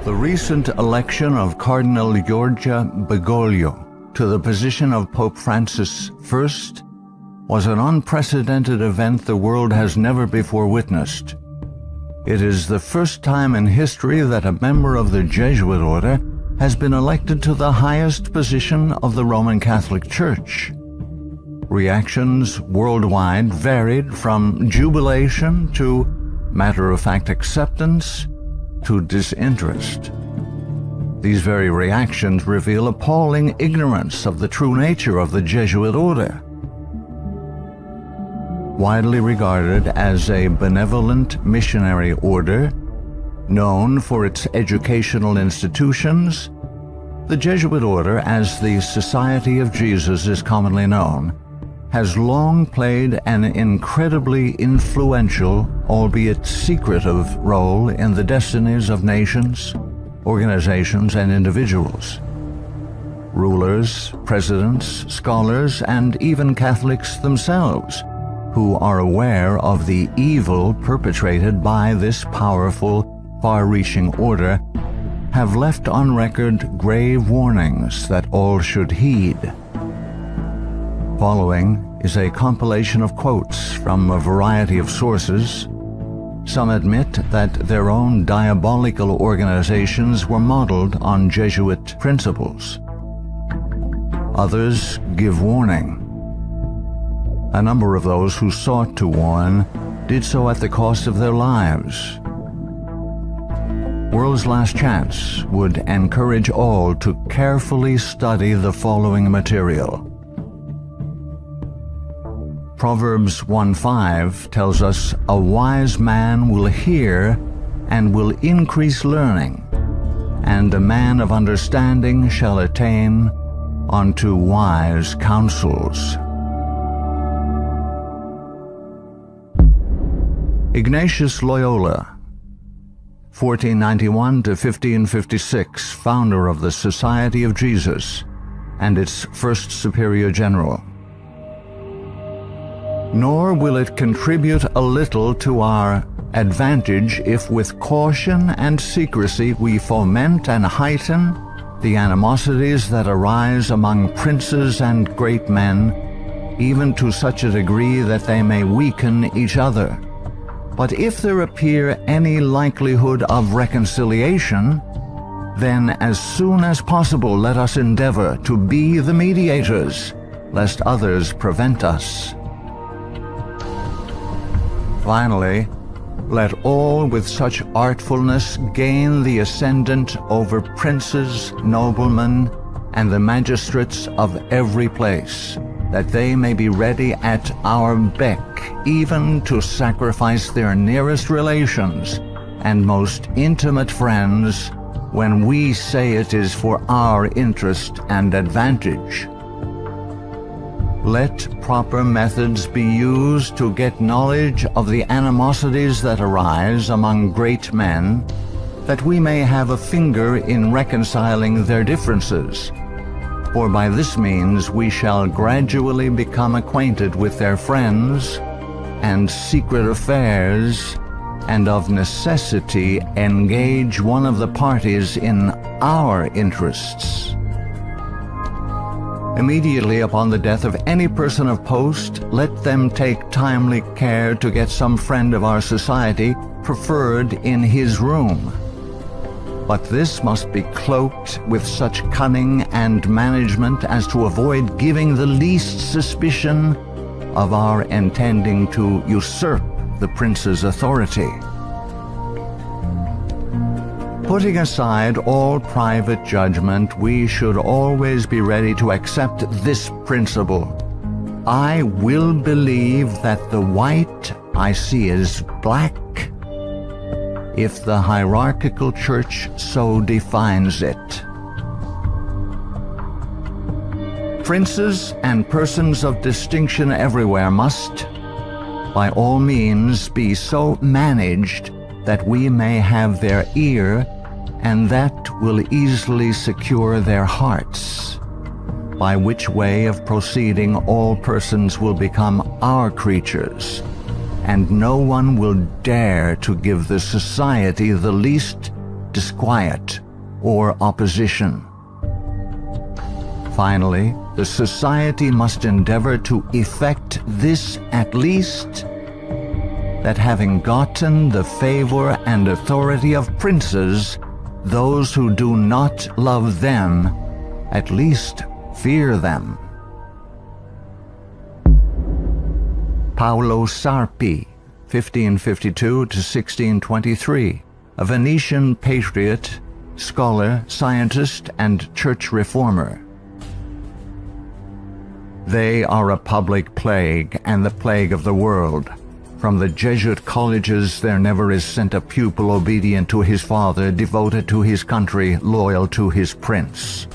The recent election of Cardinal Giorgio Bergoglio to the position of Pope Francis I was an unprecedented event the world has never before witnessed. It is the first time in history that a member of the Jesuit order has been elected to the highest position of the Roman Catholic Church. Reactions worldwide varied from jubilation to matter-of-fact acceptance to disinterest. These very reactions reveal appalling ignorance of the true nature of the Jesuit order. Widely regarded as a benevolent missionary order, known for its educational institutions, the Jesuit order, as the Society of Jesus is commonly known, has long played an incredibly influential, albeit secretive, role in the destinies of nations, organizations, and individuals. Rulers, presidents, scholars, and even Catholics themselves, who are aware of the evil perpetrated by this powerful, far-reaching order, have left on record grave warnings that all should heed. Following is a compilation of quotes from a variety of sources. Some admit that their own diabolical organizations were modeled on Jesuit principles. Others give warning. A number of those who sought to warn did so at the cost of their lives. World's Last Chance would encourage all to carefully study the following material. Proverbs 1:5 tells us, "A wise man will hear and will increase learning, and a man of understanding shall attain unto wise counsels." Ignatius Loyola, 1491 to 1556, founder of the Society of Jesus and its first superior general. Nor will it contribute a little to our advantage if with caution and secrecy we foment and heighten the animosities that arise among princes and great men, even to such a degree that they may weaken each other. But if there appear any likelihood of reconciliation, then as soon as possible let us endeavor to be the mediators, lest others prevent us. Finally, let all with such artfulness gain the ascendant over princes, noblemen, and the magistrates of every place, that they may be ready at our beck even to sacrifice their nearest relations and most intimate friends when we say it is for our interest and advantage. Let proper methods be used to get knowledge of the animosities that arise among great men, that we may have a finger in reconciling their differences. For by this means we shall gradually become acquainted with their friends and secret affairs, and of necessity engage one of the parties in our interests. Immediately upon the death of any person of post, let them take timely care to get some friend of our society preferred in his room. But this must be cloaked with such cunning and management as to avoid giving the least suspicion of our intending to usurp the prince's authority. Putting aside all private judgment, we should always be ready to accept this principle. I will believe that the white I see is black, if the hierarchical church so defines it. Princes and persons of distinction everywhere must, by all means, be so managed that we may have their ear, and that will easily secure their hearts, by which way of proceeding all persons will become our creatures, and no one will dare to give the society the least disquiet or opposition. Finally, the society must endeavor to effect this at least, that having gotten the favor and authority of princes, those who do not love them at least fear them. Paolo Sarpy, 1552 to 1623, a Venetian patriot, scholar, scientist, and church reformer. They are a public plague and the plague of the world. From the Jesuit colleges there never is sent a pupil obedient to his father, devoted to his country, loyal to his prince.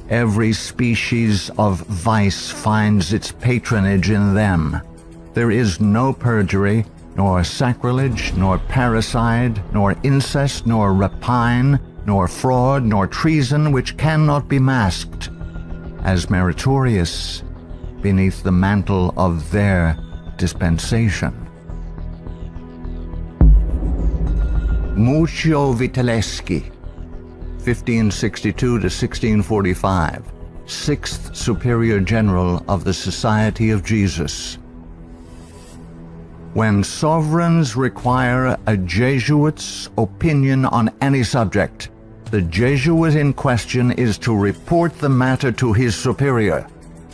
Every species of vice finds its patronage in them. There is no perjury, nor sacrilege, nor parricide, nor incest, nor rapine, nor fraud, nor treason, which cannot be masked as meritorious beneath the mantle of their dispensation. Muccio Vitelleschi, 1562 to 1645, 6th Superior General of the Society of Jesus. When sovereigns require a Jesuit's opinion on any subject, the Jesuit in question is to report the matter to his superior,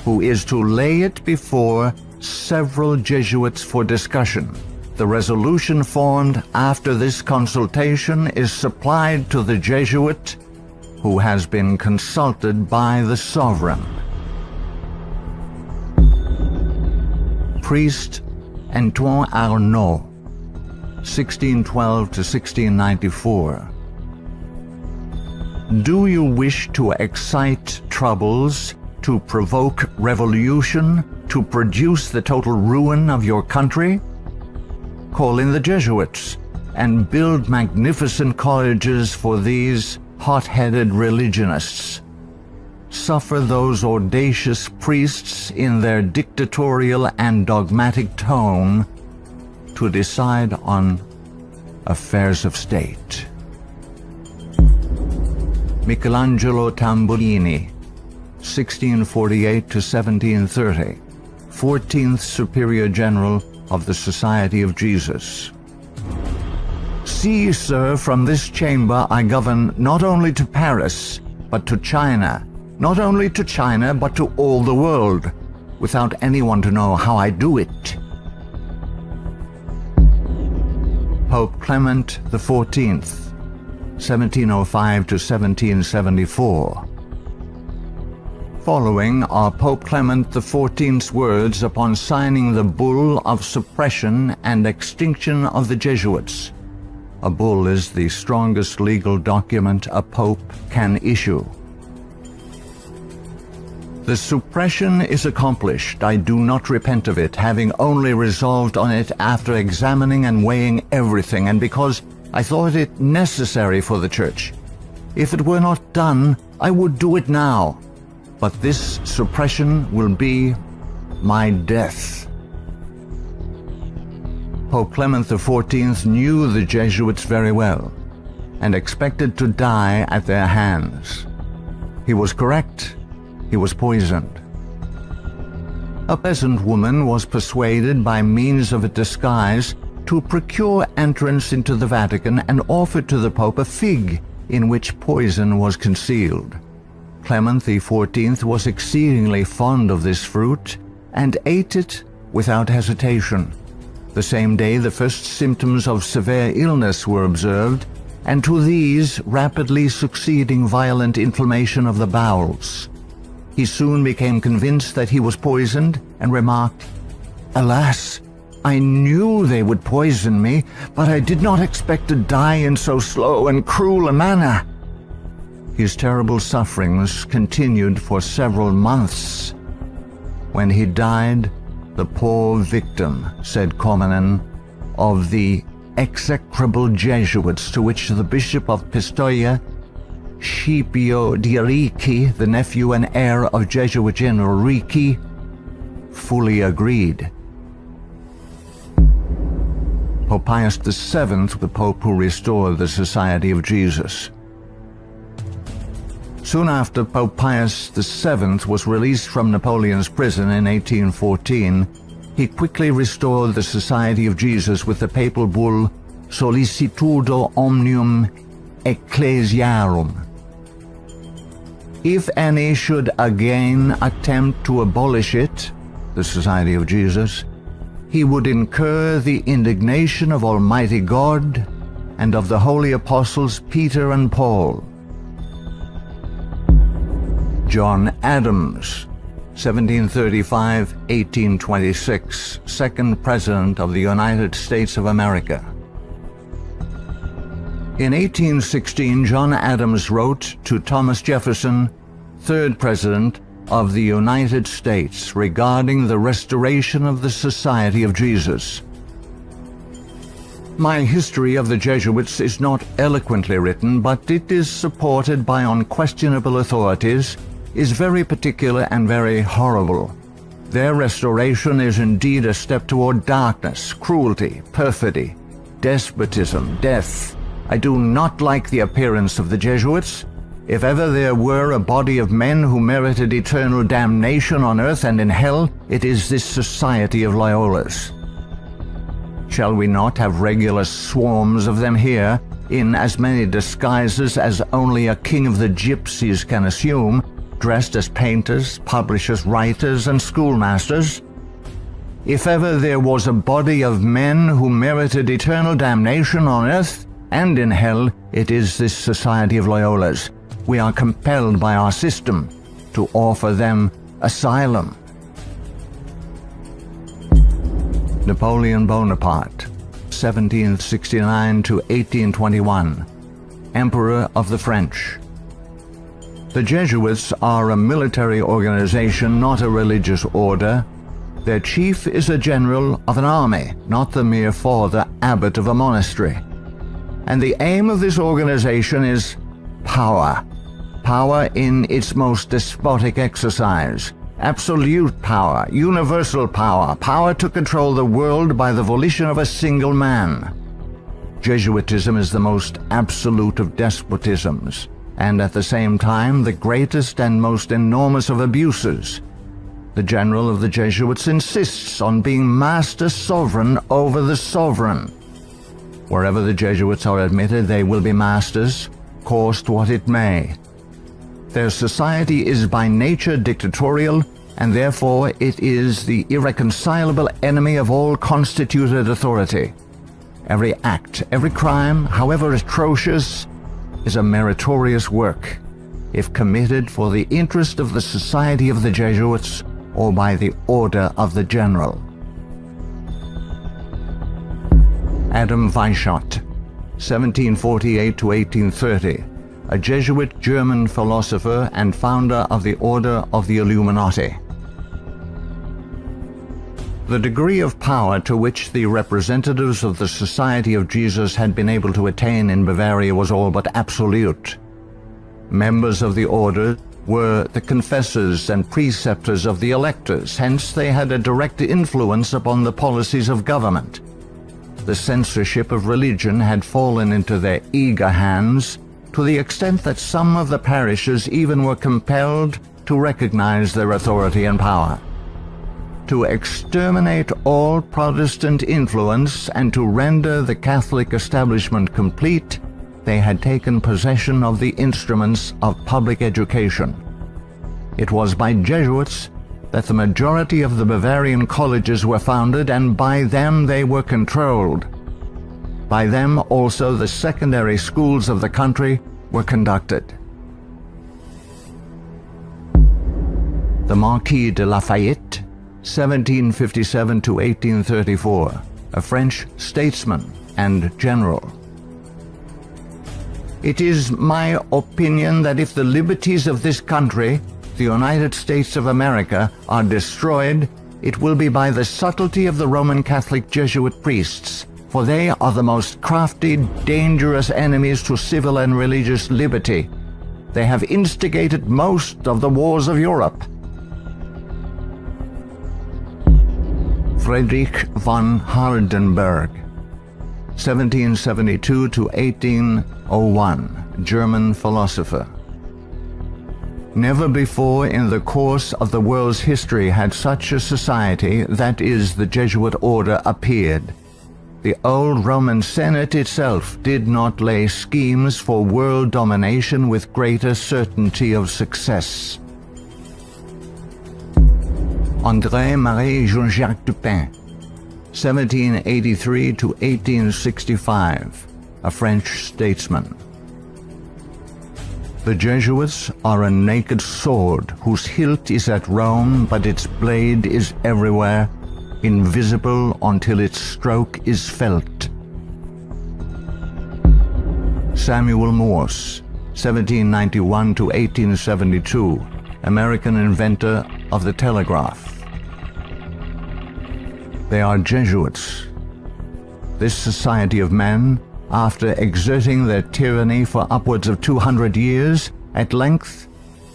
who is to lay it before several Jesuits for discussion. The resolution formed after this consultation is supplied to the Jesuit, who has been consulted by the sovereign. Priest Antoine Arnaud, 1612 to 1694. Do you wish to excite troubles, to provoke revolution, to produce the total ruin of your country? Call in the Jesuits and build magnificent colleges for these hot-headed religionists. Suffer those audacious priests in their dictatorial and dogmatic tone to decide on affairs of state. Michelangelo Tamburini, 1648 to 1730, 14th Superior General of the Society of Jesus. See, sir, from this chamber I govern not only to Paris, but to China, not only to China, but to all the world, without anyone to know how I do it. Pope Clement XIV, 1705 to 1774. Following are Pope Clement XIV's words upon signing the bull of suppression and extinction of the Jesuits. A bull is the strongest legal document a pope can issue. The suppression is accomplished. I do not repent of it, having only resolved on it after examining and weighing everything, and because I thought it necessary for the Church. If it were not done, I would do it now. But this suppression will be my death. Pope Clement XIV knew the Jesuits very well, and expected to die at their hands. He was correct. He was poisoned. A peasant woman was persuaded by means of a disguise to procure entrance into the Vatican and offered to the Pope a fig in which poison was concealed. Clement XIV was exceedingly fond of this fruit and ate it without hesitation. The same day the first symptoms of severe illness were observed, and to these rapidly succeeding violent inflammation of the bowels. He soon became convinced that he was poisoned and remarked, "Alas, I knew they would poison me, but I did not expect to die in so slow and cruel a manner." His terrible sufferings continued for several months. When he died, the poor victim, said Comenon, of the execrable Jesuits to which the Bishop of Pistoia, Scipio di Ricci, the nephew and heir of Jesuit General Ricci, fully agreed. Popeius VII, the Pope who restored the Society of Jesus. Soon after Pope Pius VII was released from Napoleon's prison in 1814, he quickly restored the Society of Jesus with the papal bull Sollicitudo Omnium Ecclesiarum. If any should again attempt to abolish it, the Society of Jesus, he would incur the indignation of Almighty God and of the holy apostles Peter and Paul. John Adams, 1735–1826, second President of the United States of America. In 1816, John Adams wrote to Thomas Jefferson, third President of the United States, regarding the restoration of the Society of Jesus. My history of the Jesuits is not eloquently written, but it is supported by unquestionable authorities, is very particular and very horrible. Their restoration is indeed a step toward darkness, cruelty, perfidy, despotism, death. I do not like the appearance of the Jesuits. If ever there were a body of men who merited eternal damnation on earth and in hell, it is this society of Loyola's. Shall we not have regular swarms of them here, in as many disguises as only a king of the gypsies can assume, dressed as painters, publishers, writers, and schoolmasters? If ever there was a body of men who merited eternal damnation on earth and in hell, it is this society of Loyola's. We are compelled by our system to offer them asylum. Napoleon Bonaparte, 1769–1821, Emperor of the French. The Jesuits are a military organization, not a religious order. Their chief is a general of an army, not the mere father abbot of a monastery. And the aim of this organization is power. Power in its most despotic exercise. Absolute power, universal power, power to control the world by the volition of a single man. Jesuitism is the most absolute of despotisms, and at the same time the greatest and most enormous of abuses. The general of the Jesuits insists on being master sovereign over the sovereign. Wherever the Jesuits are admitted, they will be masters, cost what it may. Their society is by nature dictatorial, and therefore it is the irreconcilable enemy of all constituted authority. Every act, every crime, however atrocious, is a meritorious work, if committed for the interest of the Society of the Jesuits or by the order of the general. Adam Feischat, 1748–1830, a Jesuit German philosopher and founder of the Order of the Illuminati. The degree of power to which the representatives of the Society of Jesus had been able to attain in Bavaria was all but absolute. Members of the order were the confessors and preceptors of the electors, hence they had a direct influence upon the policies of government. The censorship of religion had fallen into their eager hands, to the extent that some of the parishes even were compelled to recognize their authority and power. To exterminate all Protestant influence and to render the Catholic establishment complete, they had taken possession of the instruments of public education. It was by Jesuits that the majority of the Bavarian colleges were founded, and by them they were controlled. By them also the secondary schools of the country were conducted. The Marquis de Lafayette, 1757–1834, a French statesman and general. It is my opinion that if the liberties of this country, the United States of America, are destroyed, it will be by the subtlety of the Roman Catholic Jesuit priests, for they are the most crafty, dangerous enemies to civil and religious liberty. They have instigated most of the wars of Europe. Frederick von Hardenberg, 1772 to 1801, German philosopher. Never before in the course of the world's history had such a society, that is, the Jesuit order, appeared. The old Roman Senate itself did not lay schemes for world domination with greater certainty of success. André-Marie Jean-Jacques Dupin, 1783 to 1865, a French statesman. The Jesuits are a naked sword whose hilt is at Rome, but its blade is everywhere, invisible until its stroke is felt. Samuel Morse, 1791 to 1872, American inventor of the telegraph. They are Jesuits. This society of men, after exerting their tyranny for upwards of 200 years, at length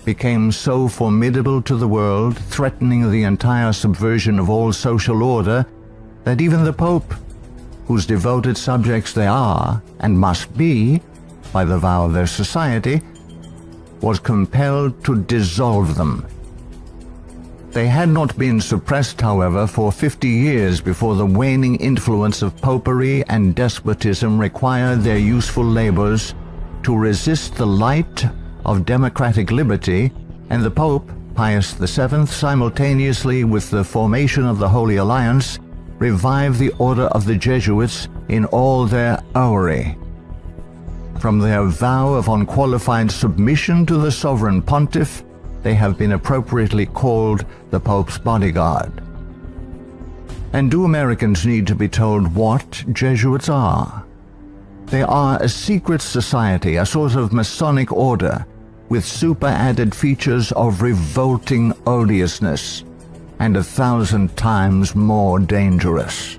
became so formidable to the world, threatening the entire subversion of all social order, that even the Pope, whose devoted subjects they are, and must be, by the vow of their society, was compelled to dissolve them. They had not been suppressed, however, for 50 years before the waning influence of popery and despotism required their useful labors to resist the light of democratic liberty, and the Pope, Pius VII, simultaneously with the formation of the Holy Alliance, revived the order of the Jesuits in all their aureory. From their vow of unqualified submission to the sovereign pontiff, they have been appropriately called the Pope's bodyguard. And do Americans need to be told what Jesuits are? They are a secret society, a sort of Masonic order, with super-added features of revolting odiousness, and 1,000 times more dangerous.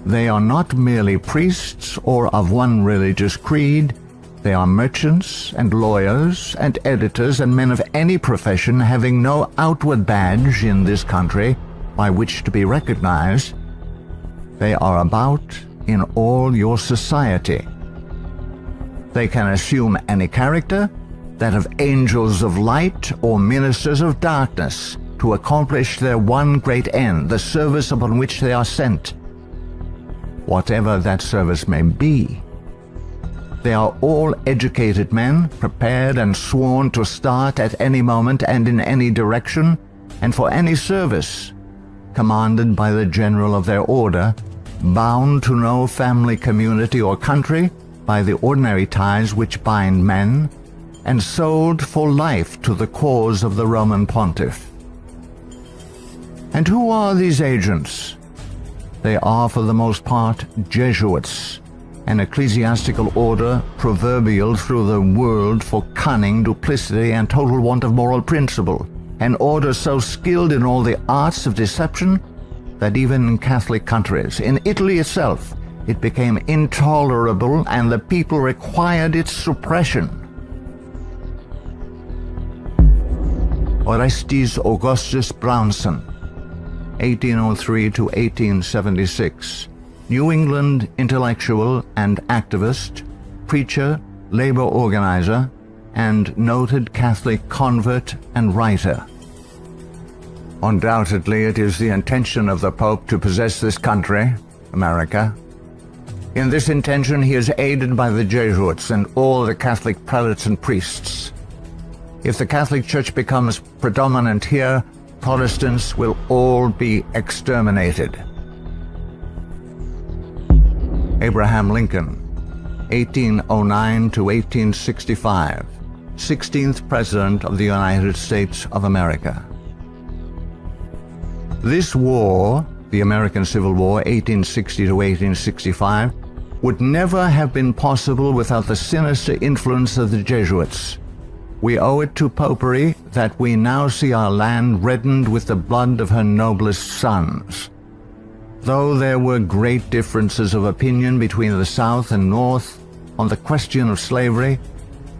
They are not merely priests or of one religious creed. They are merchants and lawyers and editors and men of any profession having no outward badge in this country by which to be recognized. They are about in all your society. They can assume any character, that of angels of light or ministers of darkness, to accomplish their one great end, the service upon which they are sent, whatever that service may be. They are all educated men, prepared and sworn to start at any moment and in any direction, and for any service, commanded by the general of their order, bound to no family, community, or country by the ordinary ties which bind men, and sold for life to the cause of the Roman pontiff. And who are these agents? They are for the most part Jesuits, an ecclesiastical order proverbial through the world for cunning, duplicity, and total want of moral principle, an order so skilled in all the arts of deception that even in Catholic countries, in Italy itself, it became intolerable and the people required its suppression. Orestes Augustus Branson, 1803 to 1876, New England intellectual and activist, preacher, labor organizer, and noted Catholic convert and writer. Undoubtedly, it is the intention of the Pope to possess this country, America. In this intention, he is aided by the Jesuits and all the Catholic prelates and priests. If the Catholic Church becomes predominant here, Protestants will all be exterminated. Abraham Lincoln, 1809 to 1865, 16th President of the United States of America. This war, the American Civil War, 1860 to 1865, would never have been possible without the sinister influence of the Jesuits. We owe it to Popery that we now see our land reddened with the blood of her noblest sons. Though there were great differences of opinion between the South and North on the question of slavery,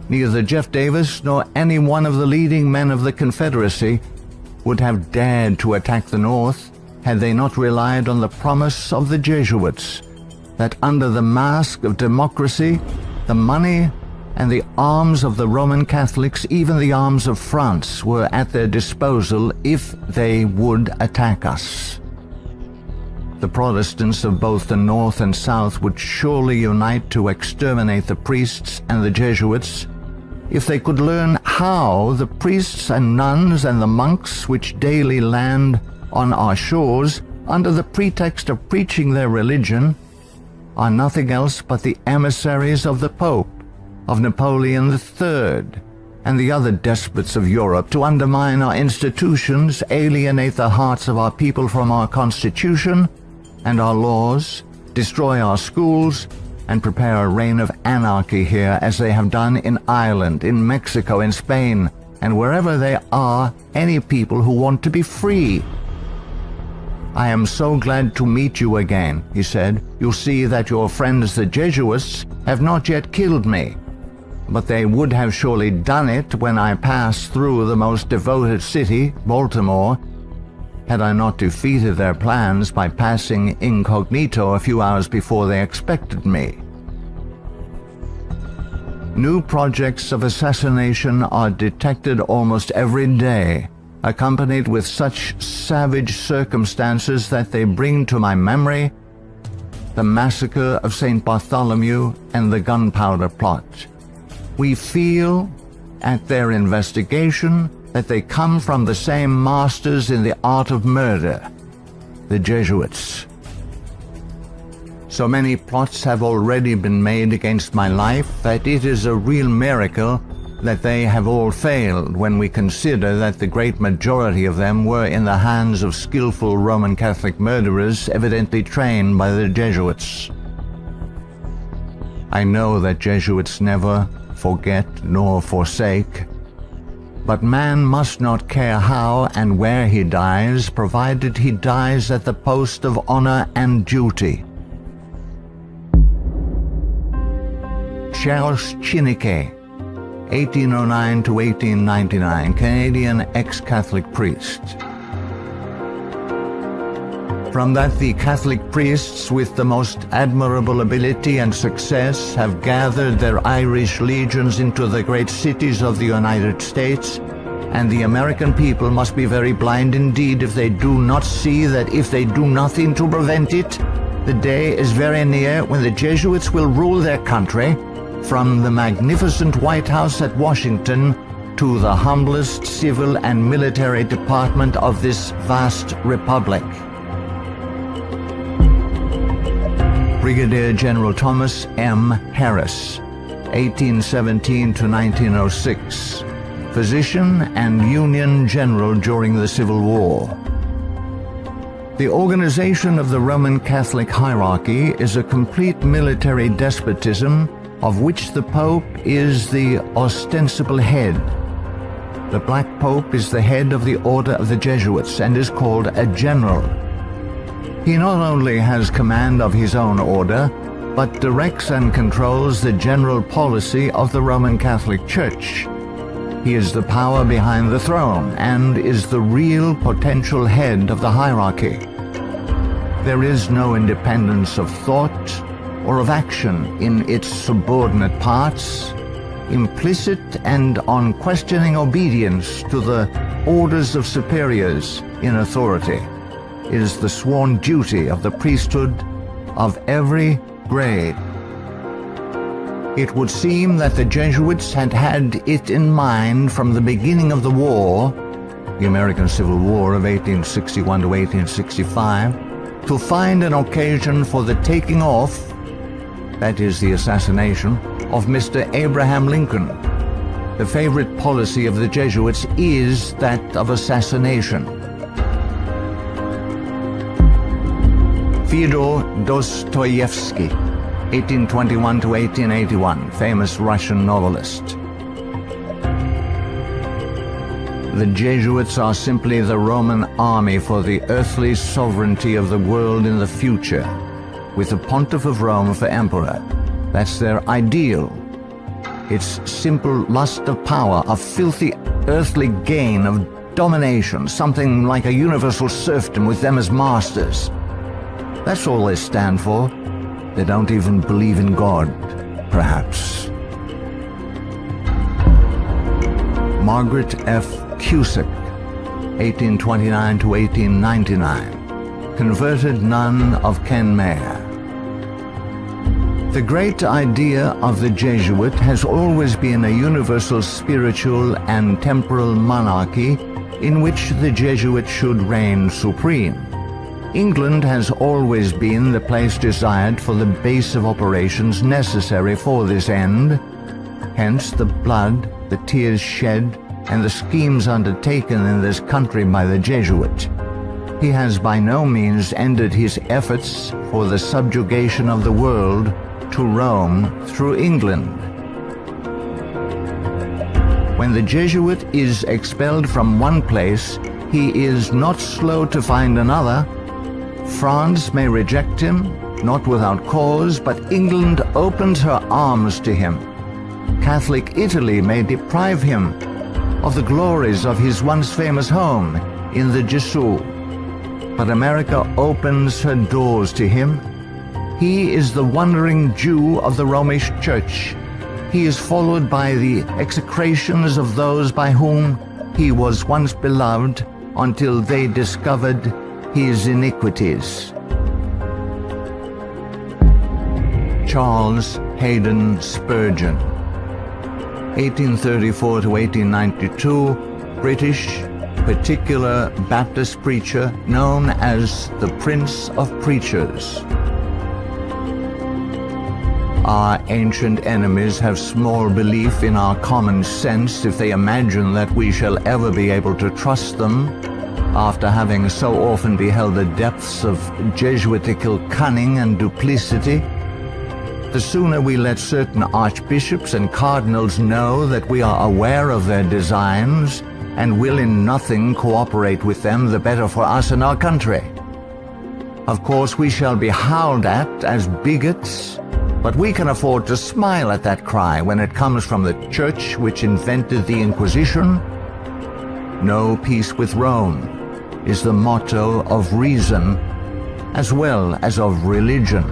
neither Jeff Davis nor any one of the leading men of the Confederacy would have dared to attack the North had they not relied on the promise of the Jesuits, that under the mask of democracy, the money and the arms of the Roman Catholics, even the arms of France, were at their disposal if they would attack us. The Protestants of both the North and South would surely unite to exterminate the priests and the Jesuits if they could learn how the priests and nuns and the monks which daily land on our shores under the pretext of preaching their religion are nothing else but the emissaries of the Pope, of Napoleon III, and the other despots of Europe to undermine our institutions, alienate the hearts of our people from our Constitution and our laws, destroy our schools, and prepare a reign of anarchy here as they have done in Ireland, in Mexico, in Spain, and wherever there are any people who want to be free. I am so glad to meet you again, he said. You'll see that your friends the Jesuits have not yet killed me, but they would have surely done it when I passed through the most devoted city, Baltimore, had I not defeated their plans by passing incognito a few hours before they expected me. New projects of assassination are detected almost every day, accompanied with such savage circumstances that they bring to my memory the massacre of St. Bartholomew and the gunpowder plot. We feel, at their investigation, that they come from the same masters in the art of murder, the Jesuits. So many plots have already been made against my life that it is a real miracle that they have all failed when we consider that the great majority of them were in the hands of skillful Roman Catholic murderers evidently trained by the Jesuits. I know that Jesuits never forget nor forsake, but man must not care how and where he dies, provided he dies at the post of honor and duty. Charles Chineke, 1809 to 1899, Canadian ex-Catholic priest. From that the Catholic priests with the most admirable ability and success have gathered their Irish legions into the great cities of the United States, and the American people must be very blind indeed if they do not see that if they do nothing to prevent it, the day is very near when the Jesuits will rule their country, from the magnificent White House at Washington to the humblest civil and military department of this vast republic. Brigadier General Thomas M. Harris, 1817 to 1906, physician and Union General during the Civil War. The organization of the Roman Catholic hierarchy is a complete military despotism of which the Pope is the ostensible head. The Black Pope is the head of the Order of the Jesuits and is called a general. He not only has command of his own order, but directs and controls the general policy of the Roman Catholic Church. He is the power behind the throne and is the real potential head of the hierarchy. There is no independence of thought or of action in its subordinate parts, implicit and unquestioning obedience to the orders of superiors in authority is the sworn duty of the priesthood of every grade. It would seem that the Jesuits had had it in mind from the beginning of the war, the American Civil War of 1861 to 1865, to find an occasion for the taking off, that is the assassination, of Mr. Abraham Lincoln. The favorite policy of the Jesuits is that of assassination. Fyodor Dostoyevsky, 1821 to 1881, famous Russian novelist. The Jesuits are simply the Roman army for the earthly sovereignty of the world in the future, with the Pontiff of Rome for emperor. That's their ideal. It's simple lust of power, of filthy earthly gain, of domination, something like a universal serfdom with them as masters. That's all they stand for. They don't even believe in God, perhaps. Margaret F. Cusick, 1829 to 1899, converted nun of Kenmare. The great idea of the Jesuit has always been a universal spiritual and temporal monarchy in which the Jesuit should reign supreme. England has always been the place desired for the base of operations necessary for this end. Hence the blood, the tears shed, and the schemes undertaken in this country by the Jesuit. He has by no means ended his efforts for the subjugation of the world to Rome through England. When the Jesuit is expelled from one place, he is not slow to find another. France may reject him, not without cause, but England opens her arms to him. Catholic Italy may deprive him of the glories of his once famous home in the Jesuits, but America opens her doors to him. He is the wandering Jew of the Romish Church. He is followed by the execrations of those by whom he was once beloved until they discovered his iniquities. Charles Hayden Spurgeon, 1834 to 1892, British particular Baptist preacher known as the Prince of Preachers. Our ancient enemies have small belief in our common sense if they imagine that we shall ever be able to trust them, after having so often beheld the depths of Jesuitical cunning and duplicity. The sooner we let certain archbishops and cardinals know that we are aware of their designs and will in nothing cooperate with them, the better for us and our country. Of course, we shall be howled at as bigots, but we can afford to smile at that cry when it comes from the church which invented the Inquisition. No peace with Rome is the motto of reason as well as of religion.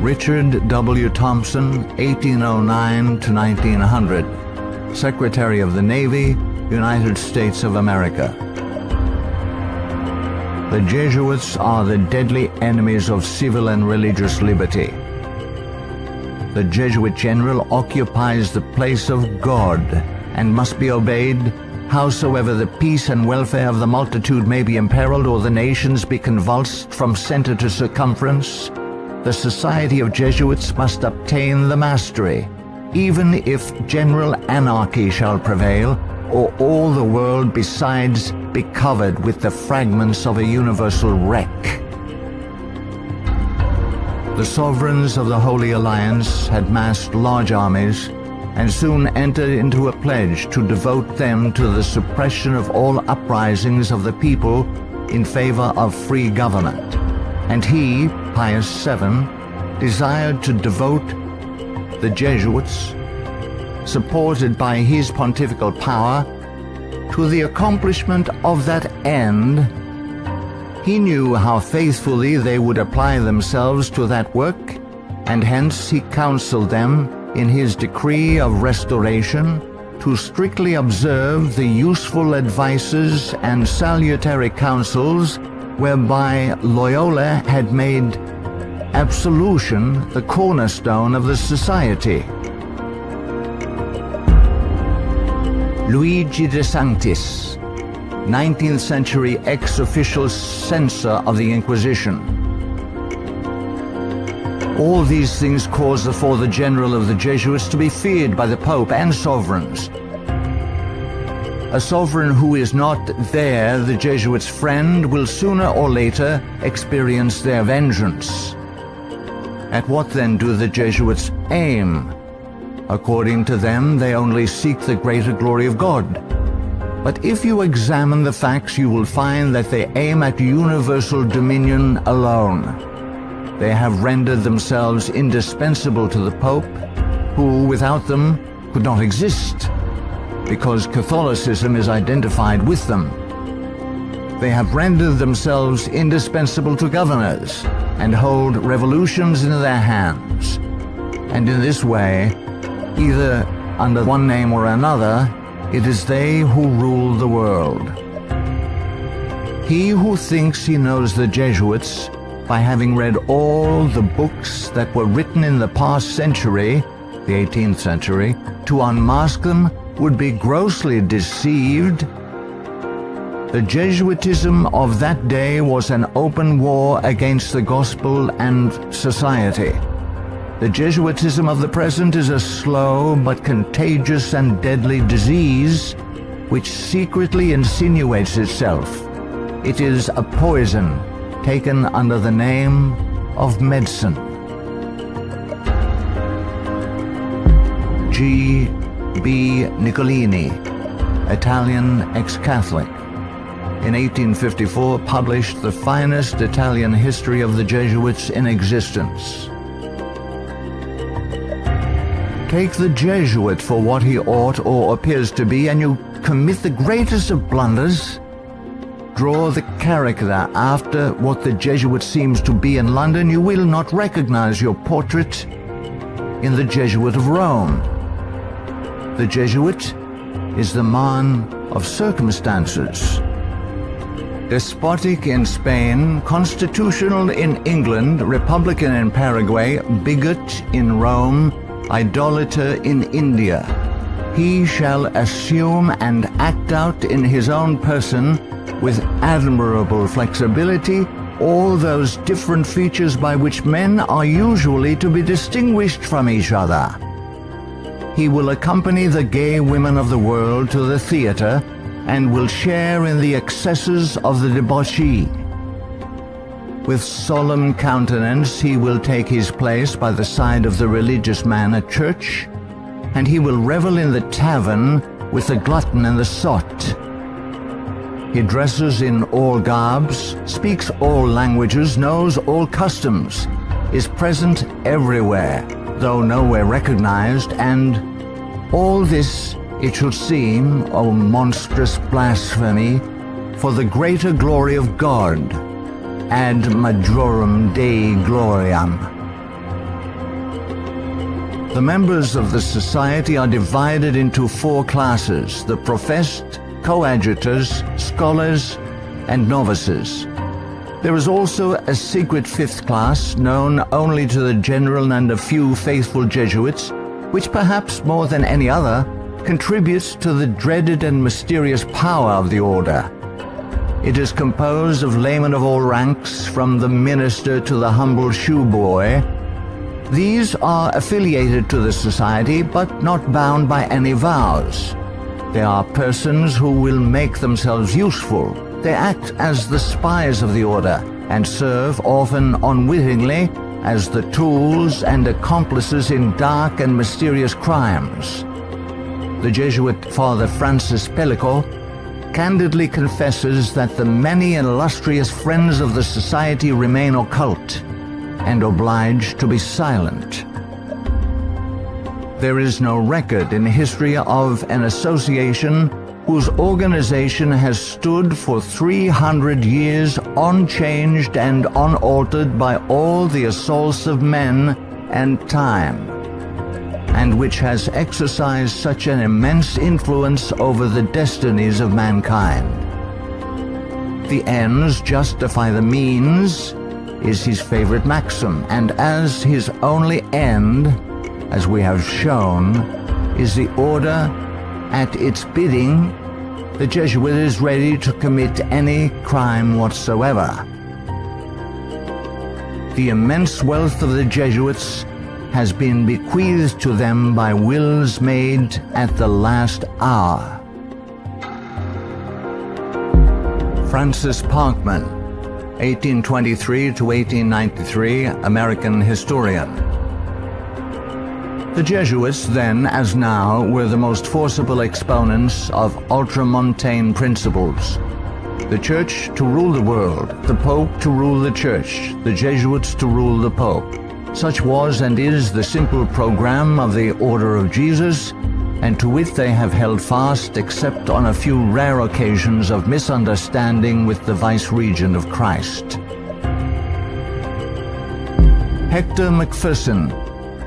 Richard W. Thompson, 1809 to 1900, Secretary of the Navy, United States of America. The Jesuits are the deadly enemies of civil and religious liberty. The Jesuit general occupies the place of God and must be obeyed, howsoever the peace and welfare of the multitude may be imperiled or the nations be convulsed from center to circumference. The Society of Jesuits must obtain the mastery, even if general anarchy shall prevail, or all the world besides be covered with the fragments of a universal wreck. The sovereigns of the Holy Alliance had massed large armies and soon entered into a pledge to devote them to the suppression of all uprisings of the people in favor of free government. And he, Pius VII, desired to devote the Jesuits, supported by his pontifical power, to the accomplishment of that end. He knew how faithfully they would apply themselves to that work, and hence he counseled them in his decree of restoration to strictly observe the useful advices and salutary counsels whereby Loyola had made absolution the cornerstone of the society. Luigi D Santi, 19th century ex-official censor of the Inquisition. All these things caused the Father General of the Jesuits to be feared by the Pope and sovereigns. A sovereign who is not there, the Jesuits' friend, will sooner or later experience their vengeance. At what then do the Jesuits aim? According to them, they only seek the greater glory of God. But if you examine the facts, you will find that they aim at universal dominion alone. They have rendered themselves indispensable to the Pope, who without them could not exist, because Catholicism is identified with them. They have rendered themselves indispensable to governors and hold revolutions in their hands. And in this way, either under one name or another, it is they who rule the world. He who thinks he knows the Jesuits by having read all the books that were written in the past century, the 18th century, to unmask them would be grossly deceived. The Jesuitism of that day was an open war against the gospel and society. The Jesuitism of the present is a slow but contagious and deadly disease which secretly insinuates itself. It is a poison taken under the name of medicine. B Nicolini, Italian ex-Catholic, in 1854 published the finest Italian history of the Jesuits in existence. Take the Jesuit for what he ought or appears to be, and you commit the greatest of blunders. Draw the character after what the Jesuit seems to be in London, you will not recognize your portrait in the Jesuit of Rome. The Jesuit is the man of circumstances. Despotic in Spain, constitutional in England, republican in Paraguay, bigot in Rome, idolater in India. He shall assume and act out in his own person, with admirable flexibility, all those different features by which men are usually to be distinguished from each other. He will accompany the gay women of the world to the theater and will share in the excesses of the debauchee. With solemn countenance he will take his place by the side of the religious man at church, and he will revel in the tavern with the glutton and the sot. He dresses in all garbs, speaks all languages, knows all customs, is present everywhere, though nowhere recognized, and all this, it should seem, O monstrous blasphemy, for the greater glory of God, ad majorem Dei gloriam. The members of the society are divided into four classes: the professed, coadjutors, scholars, and novices. There is also a secret fifth class, known only to the general and a few faithful Jesuits, which perhaps more than any other contributes to the dreaded and mysterious power of the order. It is composed of laymen of all ranks, from the minister to the humble shoeboy. These are affiliated to the society, but not bound by any vows. They are persons who will make themselves useful. They act as the spies of the order, and serve, often unwittingly, as the tools and accomplices in dark and mysterious crimes. The Jesuit Father Francis Pellico candidly confesses that the many illustrious friends of the society remain occult and obliged to be silent. There is no record in history of an association whose organization has stood for 300 years unchanged and unaltered by all the assaults of men and time, and which has exercised such an immense influence over the destinies of mankind. The ends justify the means is his favorite maxim, and as his only end, as we have shown, is the order, at its bidding, the Jesuit is ready to commit any crime whatsoever. The immense wealth of the Jesuits has been bequeathed to them by wills made at the last hour. Francis Parkman, 1823 to 1893, American historian. The Jesuits, then as now, were the most forcible exponents of ultramontane principles. The Church to rule the world, the Pope to rule the Church, the Jesuits to rule the Pope. Such was and is the simple program of the Order of Jesus, and to which they have held fast except on a few rare occasions of misunderstanding with the vice-regent of Christ. Hector McPherson,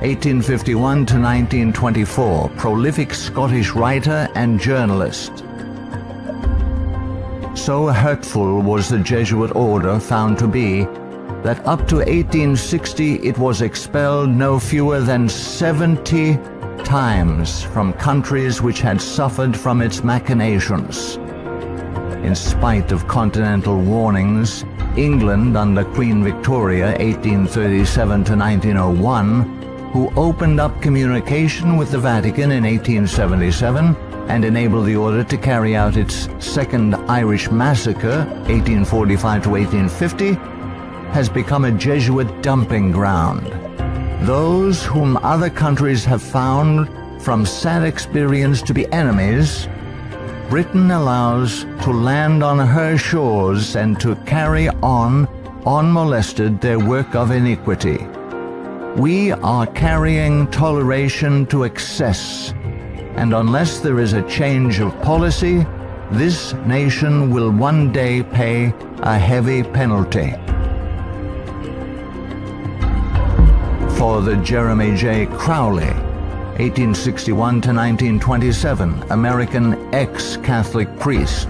1851 to 1924, prolific Scottish writer and journalist. So hurtful was the Jesuit order found to be that up to 1860 it was expelled no fewer than 70 times from countries which had suffered from its machinations. In spite of continental warnings, England under Queen Victoria, 1837 to 1901, who opened up communication with the Vatican in 1877 and enabled the order to carry out its Second Irish Massacre, 1845 to 1850, has become a Jesuit dumping ground. Those whom other countries have found from sad experience to be enemies, Britain allows to land on her shores and to carry on, unmolested, their work of iniquity. We are carrying toleration to excess, and unless there is a change of policy, this nation will one day pay a heavy penalty. Father Jeremy J. Crowley, 1861 to 1927, American ex-Catholic priest.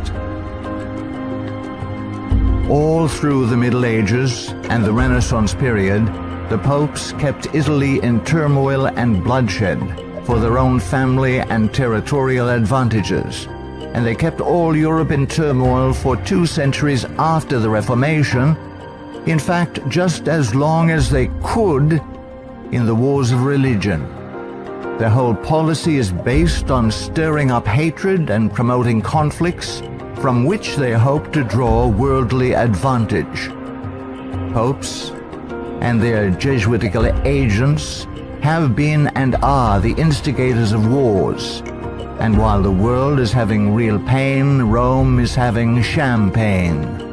All through the Middle Ages and the Renaissance period, the popes kept Italy in turmoil and bloodshed for their own family and territorial advantages, and they kept all Europe in turmoil for 2 centuries after the Reformation, in fact, just as long as they could in the wars of religion. Their whole policy is based on stirring up hatred and promoting conflicts from which they hope to draw worldly advantage. Popes and their Jesuitical agents have been and are the instigators of wars, and while the world is having real pain, Rome is having champagne.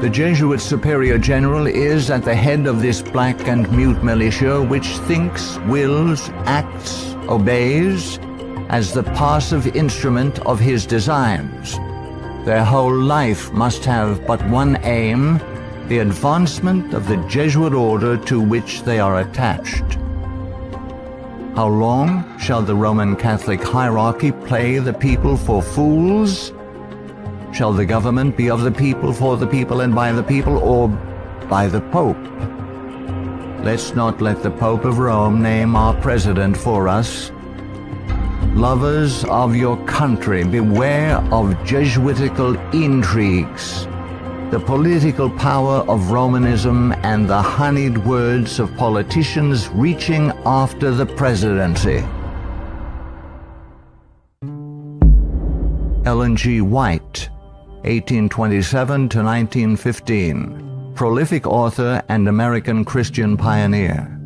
The Jesuit Superior General is at the head of this black and mute militia which thinks, wills, acts, obeys as the passive instrument of his designs. Their whole life must have but one aim: the advancement of the Jesuit order to which they are attached. How long shall the Roman Catholic hierarchy play the people for fools? Shall the government be of the people, for the people, and by the people, or by the Pope? Let's not let the Pope of Rome name our president for us. Lovers of your country, beware of Jesuitical intrigues, the political power of Romanism, and the honeyed words of politicians reaching after the presidency. Ellen G. White, 1827 to 1915, prolific author and American Christian pioneer.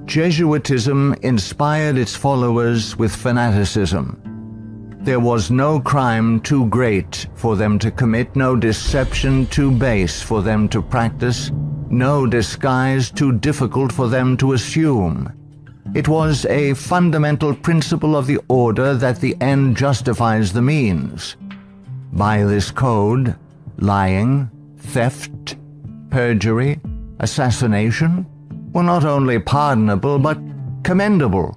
Jesuitism inspired its followers with fanaticism. There was no crime too great for them to commit, no deception too base for them to practice, no disguise too difficult for them to assume. It was a fundamental principle of the order that the end justifies the means. By this code, lying, theft, perjury, assassination were not only pardonable but commendable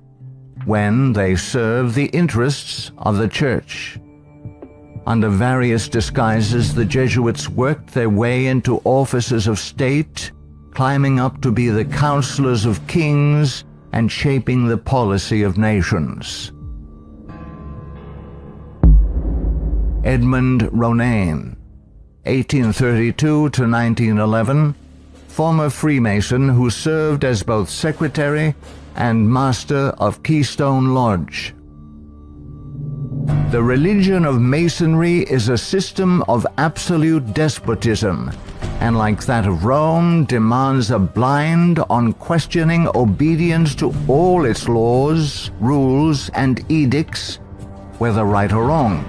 when they serve the interests of the Church. Under various disguises, the Jesuits worked their way into offices of state, climbing up to be the counselors of kings and shaping the policy of nations. Edmund Ronan, 1832 to 1911, former Freemason who served as both secretary and master of Keystone Lodge. The religion of Masonry is a system of absolute despotism, and like that of Rome, demands a blind, unquestioning obedience to all its laws, rules, and edicts, whether right or wrong.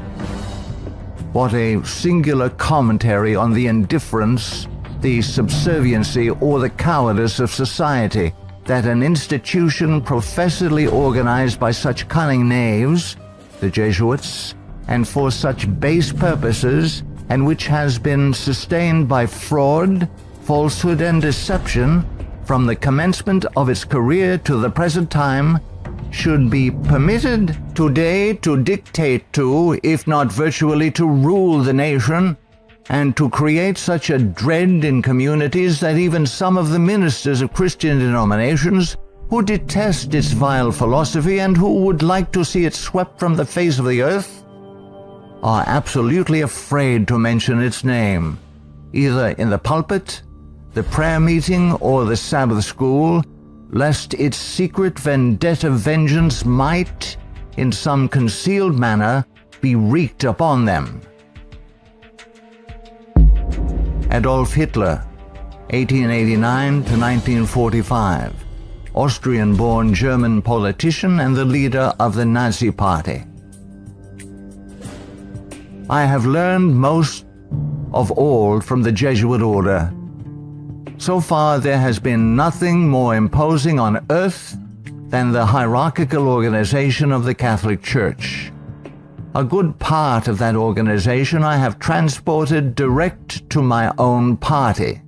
What a singular commentary on the indifference, the subserviency, or the cowardice of society that an institution professedly organized by such cunning knaves, the Jesuits, and for such base purposes, and which has been sustained by fraud, falsehood, and deception from the commencement of its career to the present time, should be permitted today to dictate to, if not virtually to rule the nation, and to create such a dread in communities that even some of the ministers of Christian denominations, who detest its vile philosophy and who would like to see it swept from the face of the earth, are absolutely afraid to mention its name, either in the pulpit, the prayer meeting, or the Sabbath school, lest its secret vendetta vengeance might, in some concealed manner, be wreaked upon them. Adolf Hitler, 1889 to 1945, Austrian-born German politician and the leader of the Nazi Party. I have learned most of all from the Jesuit order. So far there has been nothing more imposing on earth than the hierarchical organization of the Catholic Church. A good part of that organization I have transported direct to my own party.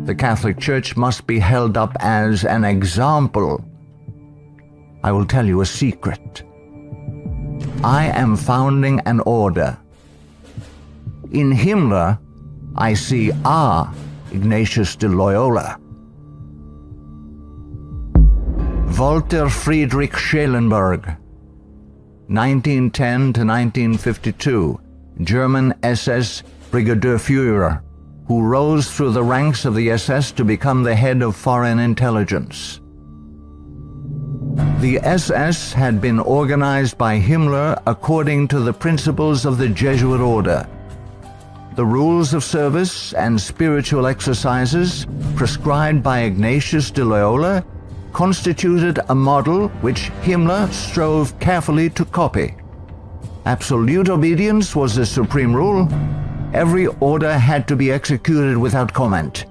The Catholic Church must be held up as an example. I will tell you a secret. I am founding an order. In Himmler, I see our Ignatius de Loyola. Walter Friedrich Schellenberg, 1910 to 1952, German SS Brigadier Führer, who rose through the ranks of the SS to become the head of foreign intelligence. The SS had been organized by Himmler according to the principles of the Jesuit order. The rules of service and spiritual exercises prescribed by Ignatius de Loyola constituted a model which Himmler strove carefully to copy. Absolute obedience was the supreme rule. Every order had to be executed without comment.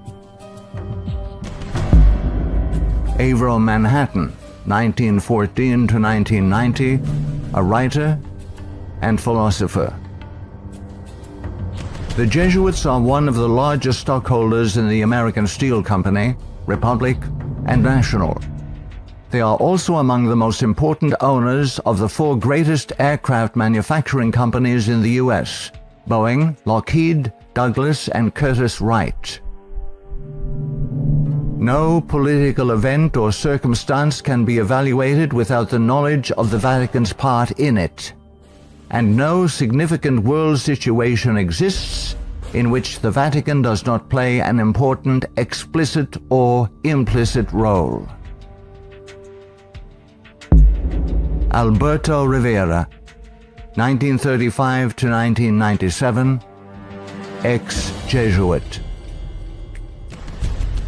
Avro Manhattan, 1914 to 1990, a writer and philosopher. The Jesuits are one of the largest stockholders in the American Steel Company, Republic, and National. They are also among the most important owners of the four greatest aircraft manufacturing companies in the U.S., Boeing, Lockheed, Douglas, and Curtiss-Wright. No political event or circumstance can be evaluated without the knowledge of the Vatican's part in it, and no significant world situation exists in which the Vatican does not play an important explicit or implicit role. Alberto Rivera, 1935 to 1997, ex-Jesuit.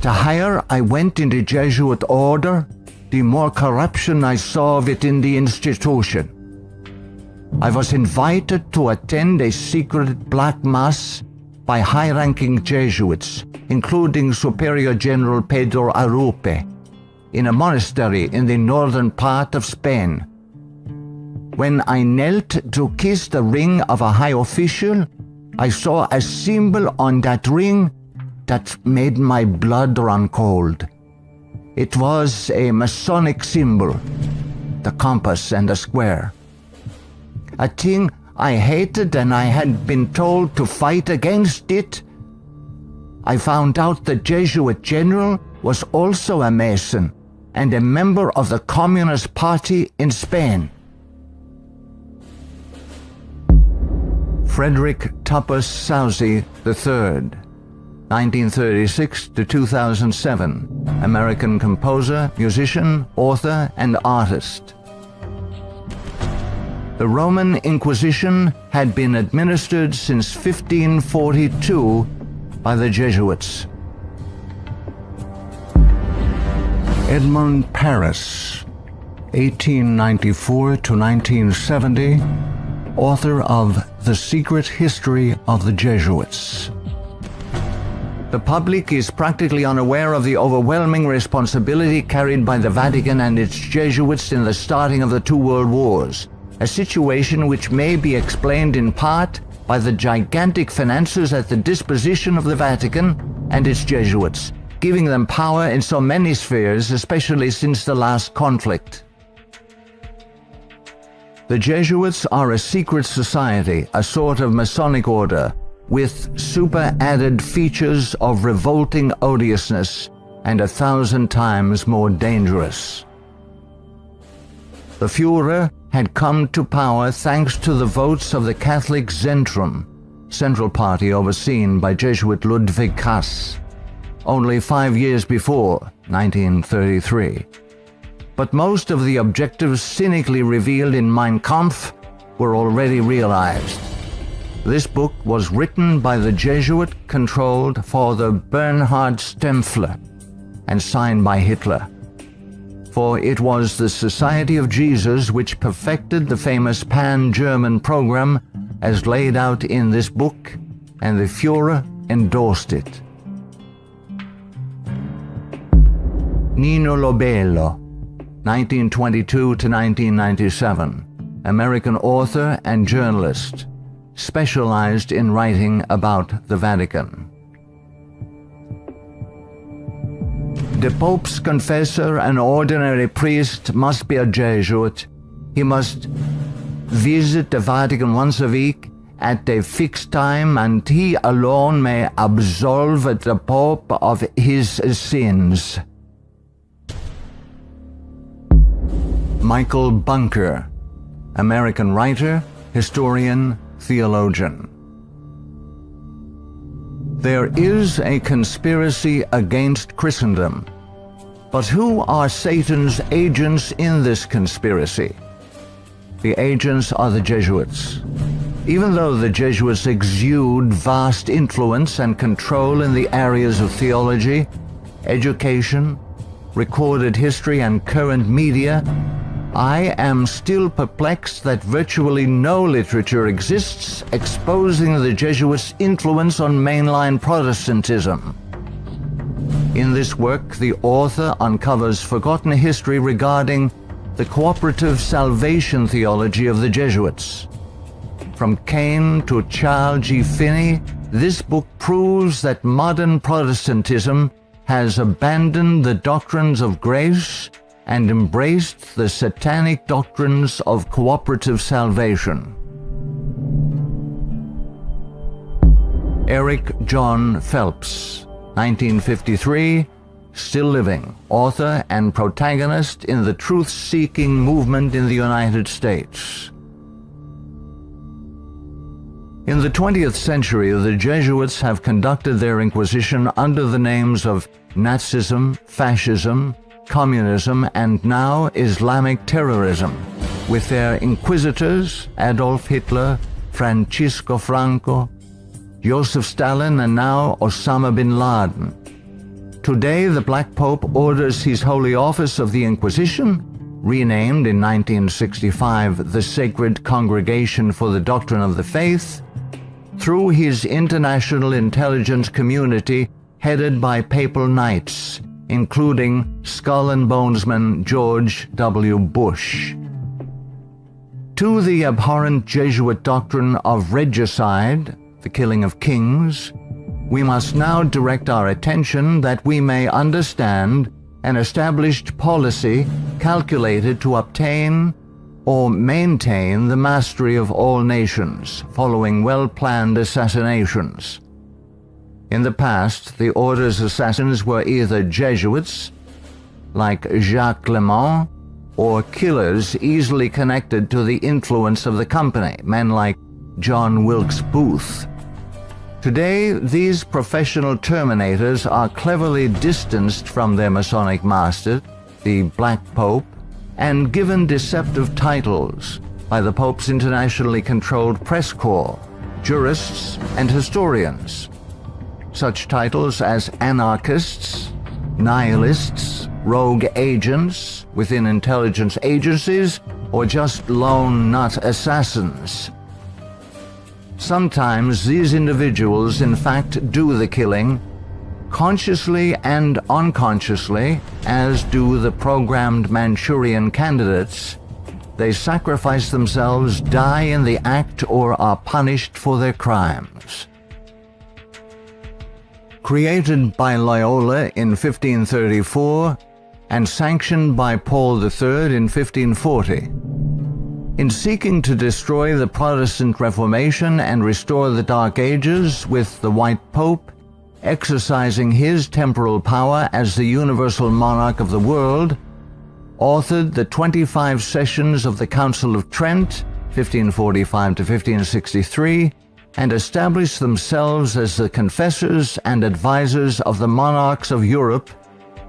The higher I went in the Jesuit order, the more corruption I saw within the institution. I was invited to attend a secret black mass by high-ranking Jesuits, including Superior General Pedro Arupe, in a monastery in the northern part of Spain. When I knelt to kiss the ring of a high official, I saw a symbol on that ring that made my blood run cold. It was a Masonic symbol, the compass and the square. A thing I hated, and I had been told to fight against it. I found out the Jesuit general was also a Mason and a member of the Communist Party in Spain. Frederic Soucy III, 1936 to 2007, American composer, musician, author, and artist. The Roman Inquisition had been administered since 1542 by the Jesuits. Edmund Paris, 1894 to 1970, author of The Secret History of the Jesuits. The public is practically unaware of the overwhelming responsibility carried by the Vatican and its Jesuits in the starting of the two world wars, a situation which may be explained in part by the gigantic finances at the disposition of the Vatican and its Jesuits, giving them power in so many spheres, especially since the last conflict. The Jesuits are a secret society, a sort of Masonic order, with super-added features of revolting odiousness and 1,000 times more dangerous. The Führer had come to power thanks to the votes of the Catholic Zentrum, Central Party overseen by Jesuit Ludwig Kass, only 5 years before, 1933. But most of the objectives cynically revealed in Mein Kampf were already realized. This book was written by the Jesuit-controlled Father Bernhard Stempfler and signed by Hitler. For it was the Society of Jesus which perfected the famous Pan-German program as laid out in this book, and the Führer endorsed it. Nino Lobelo, 1922 to 1997, American author and journalist, specialized in writing about the Vatican. The Pope's confessor, an ordinary priest, must be a Jesuit. He must visit the Vatican once a week at a fixed time, and he alone may absolve the Pope of his sins. Michael Bunker, American writer, historian, theologian. There is a conspiracy against Christendom. But who are Satan's agents in this conspiracy? The agents are the Jesuits. Even though the Jesuits exude vast influence and control in the areas of theology, education, recorded history, and current media, I am still perplexed that virtually no literature exists exposing the Jesuits' influence on mainline Protestantism. In this work, the author uncovers forgotten history regarding the cooperative salvation theology of the Jesuits. From Cain to Charles G. Finney, this book proves that modern Protestantism has abandoned the doctrines of grace and embraced the satanic doctrines of cooperative salvation. Eric John Phelps, 1953, still living, author and protagonist in the truth-seeking movement in the United States. In the 20th century, the Jesuits have conducted their inquisition under the names of Nazism, fascism, communism, and now Islamic terrorism, with their inquisitors Adolf Hitler, Francisco Franco, Joseph Stalin, and now Osama bin Laden. Today, the Black Pope orders his Holy Office of the Inquisition, renamed in 1965 the Sacred Congregation for the Doctrine of the Faith, through his international intelligence community headed by papal knights, including Skull and Bonesman George W. Bush. To the abhorrent Jesuit doctrine of regicide, the killing of kings, we must now direct our attention that we may understand an established policy calculated to obtain or maintain the mastery of all nations following well-planned assassinations. In the past, the order's assassins were either Jesuits, like Jacques Clement, or killers easily connected to the influence of the company, men like John Wilkes Booth. Today, these professional terminators are cleverly distanced from their Masonic master, the Black Pope, and given deceptive titles by the Pope's internationally controlled press corps, jurists, and historians. Such titles as anarchists, nihilists, rogue agents within intelligence agencies, or just lone nut assassins. Sometimes these individuals in fact do the killing, consciously and unconsciously, as do the programmed Manchurian candidates, they sacrifice themselves, die in the act, or are punished for their crimes. Created by Loyola in 1534 and sanctioned by Paul III in 1540. In seeking to destroy the Protestant Reformation and restore the Dark Ages with the White Pope, exercising his temporal power as the universal monarch of the world, authored the 25 sessions of the Council of Trent, 1545 to 1563, and established themselves as the confessors and advisors of the monarchs of Europe,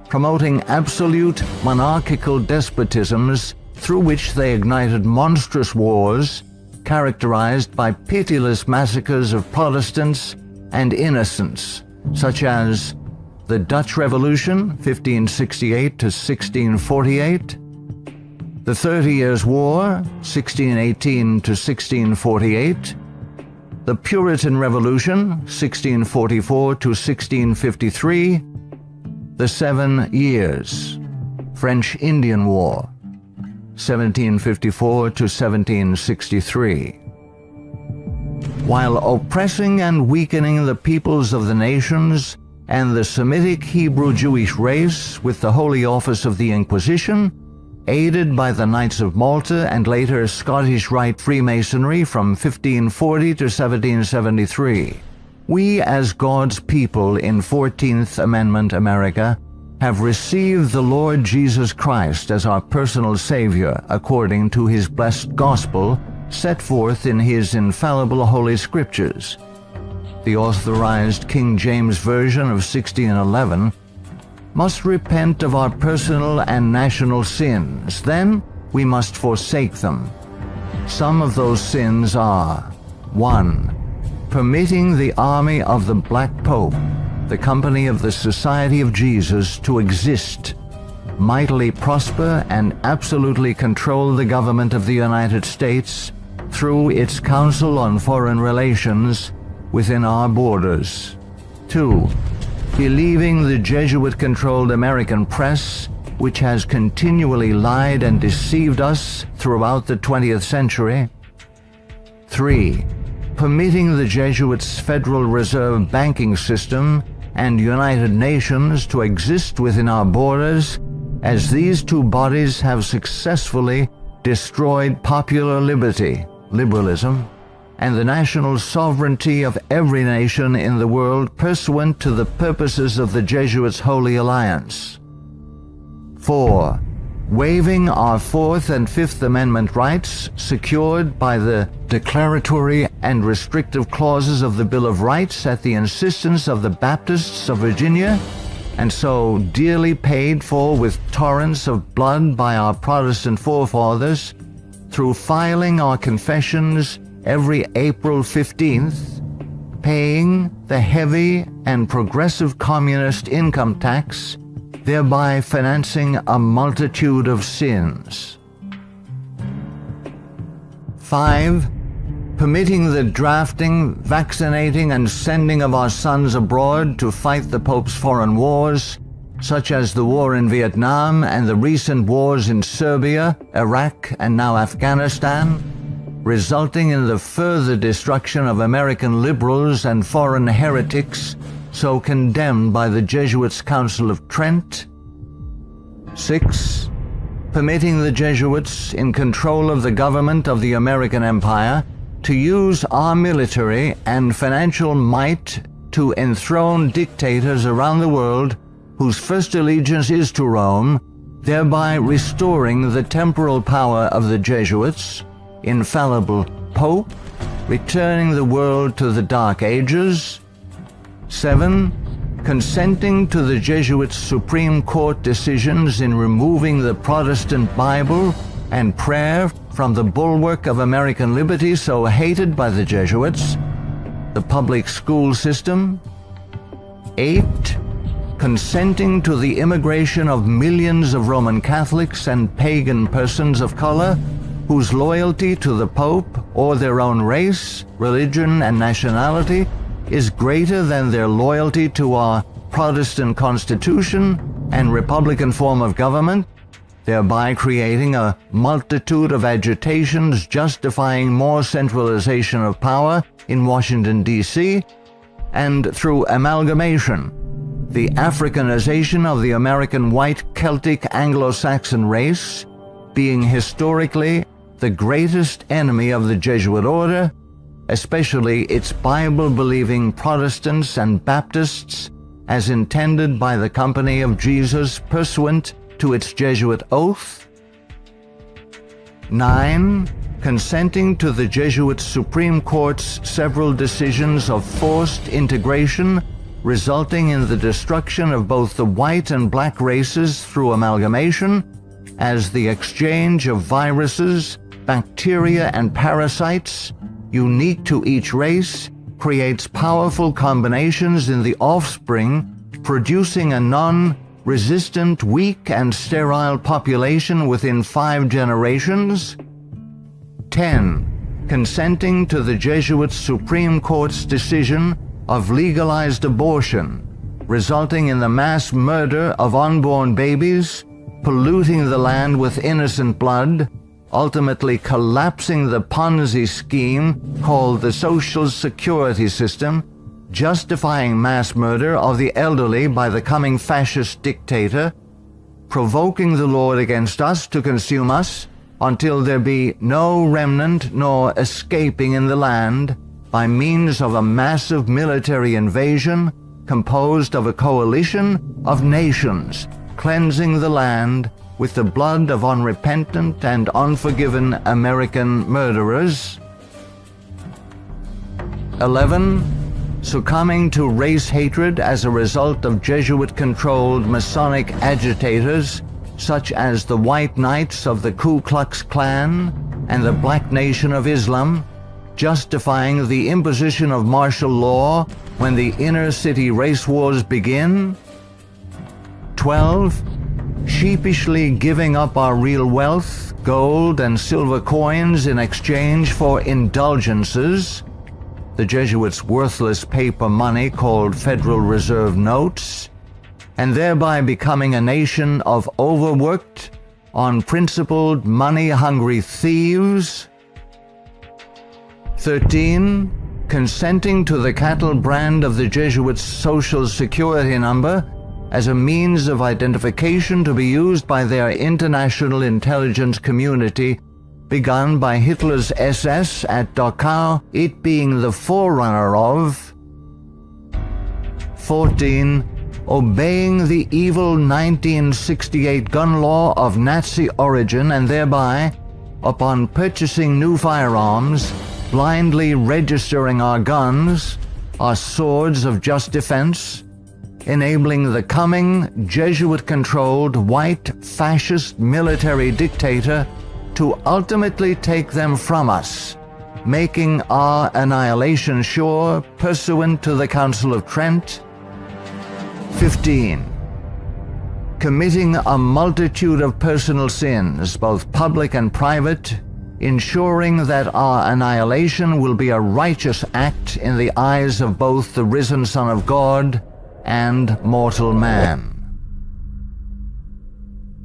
promoting absolute monarchical despotisms through which they ignited monstrous wars, characterized by pitiless massacres of Protestants and innocents, such as the Dutch Revolution, 1568 to 1648, the 30 Years' War, 1618 to 1648, the Puritan Revolution, 1644 to 1653, the 7 Years, French Indian War, 1754 to 1763. While oppressing and weakening the peoples of the nations and the Semitic Hebrew Jewish race with the Holy Office of the Inquisition, aided by the Knights of Malta and later Scottish Rite Freemasonry from 1540 to 1773, we as God's people in 14th Amendment America have received the Lord Jesus Christ as our personal Savior according to His blessed gospel set forth in His infallible Holy Scriptures. The authorized King James Version of 1611, must repent of our personal and national sins. Then we must forsake them. Some of those sins are: 1. Permitting the army of the Black Pope, the company of the Society of Jesus, to exist, mightily prosper, and absolutely control the government of the United States through its Council on Foreign Relations within our borders. 2. Believing the Jesuit-controlled American press, which has continually lied and deceived us throughout the 20th century. 3. Permitting the Jesuits' Federal Reserve banking system and United Nations to exist within our borders, as these two bodies have successfully destroyed popular liberty, liberalism, and the national sovereignty of every nation in the world pursuant to the purposes of the Jesuits' Holy Alliance. 4. Waiving our Fourth and Fifth Amendment rights secured by the declaratory and restrictive clauses of the Bill of Rights at the insistence of the Baptists of Virginia, and so dearly paid for with torrents of blood by our Protestant forefathers, through filing our confessions every April 15th, paying the heavy and progressive communist income tax, thereby financing a multitude of sins. 5. Permitting the drafting, vaccinating, and sending of our sons abroad to fight the Pope's foreign wars, such as the war in Vietnam and the recent wars in Serbia, Iraq, and now Afghanistan, resulting in the further destruction of American liberals and foreign heretics so condemned by the Jesuits' Council of Trent. 6. Permitting the Jesuits, in control of the government of the American Empire, to use our military and financial might to enthrone dictators around the world whose first allegiance is to Rome, thereby restoring the temporal power of the Jesuits, infallible Pope, returning the world to the Dark Ages. 7. Consenting to the Jesuits' Supreme Court decisions in removing the Protestant Bible and prayer from the bulwark of American liberty so hated by the Jesuits, the public school system. 8. Consenting to the immigration of millions of Roman Catholics and pagan persons of color whose loyalty to the Pope or their own race, religion, and nationality is greater than their loyalty to our Protestant constitution and republican form of government, thereby creating a multitude of agitations justifying more centralization of power in Washington, D.C., and through amalgamation, the Africanization of the American white Celtic Anglo-Saxon race, being historically the greatest enemy of the Jesuit order, especially its Bible-believing Protestants and Baptists, as intended by the Company of Jesus pursuant to its Jesuit oath. 9. Consenting to the Jesuit Supreme Court's several decisions of forced integration, resulting in the destruction of both the white and black races through amalgamation, as the exchange of viruses, bacteria, and parasites, unique to each race, creates powerful combinations in the offspring, producing a non-resistant, weak, and sterile population within 5 generations. 10. Consenting to the Jesuit Supreme Court's decision of legalized abortion, resulting in the mass murder of unborn babies, polluting the land with innocent blood, ultimately collapsing the Ponzi scheme called the Social Security system, justifying mass murder of the elderly by the coming fascist dictator, provoking the Lord against us to consume us, until there be no remnant nor escaping in the land, by means of a massive military invasion composed of a coalition of nations, cleansing the land with the blood of unrepentant and unforgiven American murderers. 11. Succumbing to race hatred as a result of Jesuit-controlled Masonic agitators such as the White Knights of the Ku Klux Klan and the Black Nation of Islam, justifying the imposition of martial law when the inner-city race wars begin. 12. Sheepishly giving up our real wealth, gold and silver coins in exchange for indulgences, the Jesuits' worthless paper money called Federal Reserve notes, and thereby becoming a nation of overworked, unprincipled, money-hungry thieves. 13. Consenting to the cattle brand of the Jesuits' Social Security number as a means of identification to be used by their international intelligence community, begun by Hitler's SS at Dachau, it being the forerunner of. 14. Obeying the evil 1968 gun law of Nazi origin and thereby, upon purchasing new firearms, blindly registering our guns, our swords of just defense, enabling the coming Jesuit-controlled white fascist military dictator to ultimately take them from us, making our annihilation sure pursuant to the Council of Trent. 15. Committing a multitude of personal sins, both public and private, ensuring that our annihilation will be a righteous act in the eyes of both the risen Son of God and mortal man.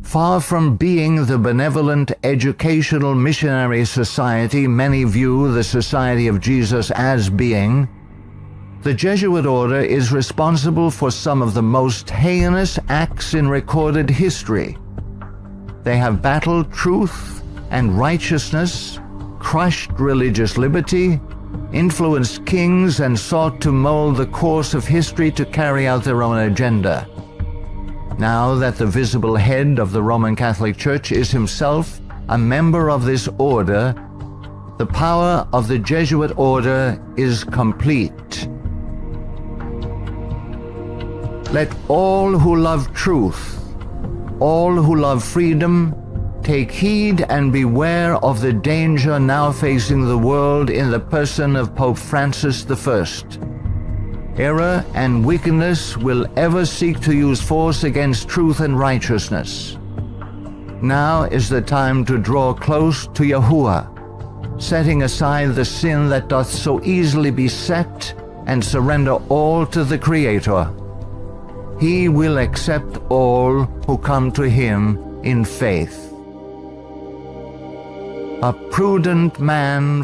Far from being the benevolent educational missionary society many view the Society of Jesus as being, the Jesuit order is responsible for some of the most heinous acts in recorded history. They have battled truth and righteousness, crushed religious liberty, influenced kings, and sought to mold the course of history to carry out their own agenda. Now that the visible head of the Roman Catholic Church is himself a member of this order, the power of the Jesuit order is complete. Let all who love truth, all who love freedom, take heed and beware of the danger now facing the world in the person of Pope Francis I. Error and wickedness will ever seek to use force against truth and righteousness. Now is the time to draw close to Yahuwah, setting aside the sin that doth so easily beset, and surrender all to the Creator. He will accept all who come to him in faith. A prudent man